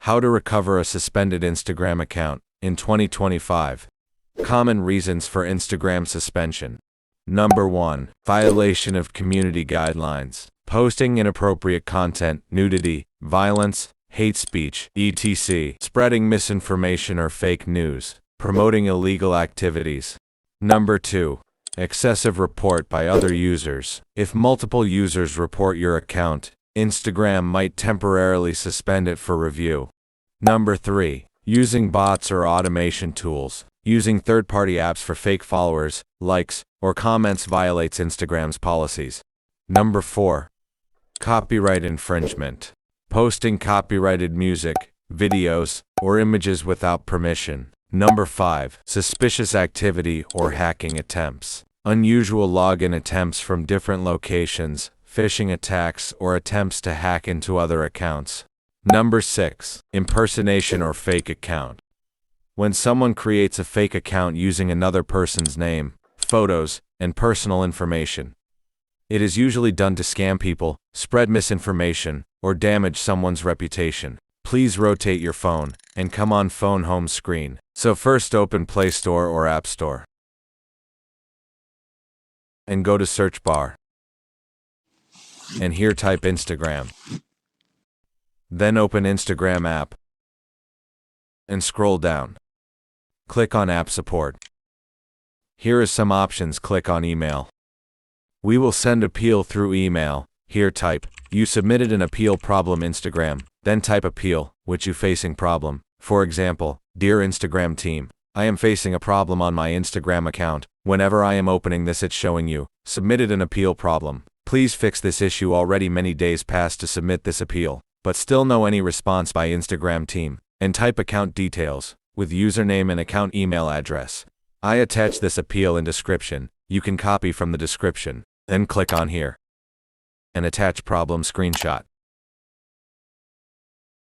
How to recover a suspended Instagram account in 2025. Common reasons for Instagram suspension. Number 1. Violation of community guidelines. Posting inappropriate content, nudity, violence, hate speech, etc. Spreading misinformation or fake news. Promoting illegal activities. Number 2. Excessive report by other users. If multiple users report your account, Instagram might temporarily suspend it for review. Number 3. Using bots or automation tools. Using third-party apps for fake followers, likes, or comments violates Instagram's policies. Number 4. Copyright infringement. Posting copyrighted music, videos, or images without permission. Number 5. Suspicious activity or hacking attempts. Unusual login attempts from different locations, phishing attacks, or attempts to hack into other accounts. Number 6. Impersonation or fake account. When someone creates a fake account using another person's name, photos, and personal information. It is usually done to scam people, spread misinformation, or damage someone's reputation. Please rotate your phone, and come on phone home screen. So first open Play Store or App Store. And go to search bar. And here type Instagram. Then open Instagram app. And scroll down. Click on App Support. Here are some options. Click on Email. We will send appeal through email. Here type, you submitted an appeal problem Instagram. Then type appeal, which you facing problem. For example, dear Instagram team, I am facing a problem on my Instagram account. Whenever I am opening this it's showing you, submitted an appeal problem. Please fix this issue. Already many days passed to submit this appeal, but still no any response by Instagram team. And type account details, with username and account email address. I attach this appeal in description. You can copy from the description. Then click on here. And attach problem screenshot.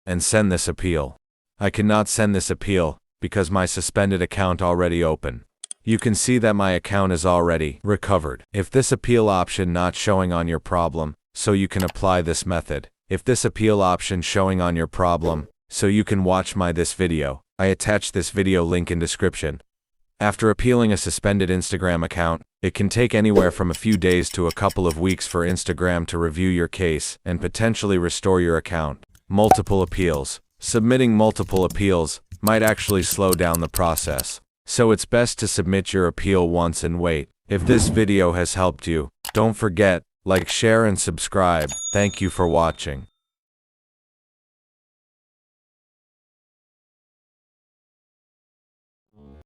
And send this appeal. I cannot send this appeal, because my suspended account already open. You can see that my account is already recovered. If this appeal option not showing on your problem, so you can apply this method. If this appeal option showing on your problem, so you can watch this video. I attach this video link in description. After appealing a suspended Instagram account, it can take anywhere from a few days to a couple of weeks for Instagram to review your case and potentially restore your account. Multiple appeals. Submitting multiple appeals might actually slow down the process. So it's best to submit your appeal once and wait. If this video has helped you, don't forget, like, share and subscribe. Thank you for watching.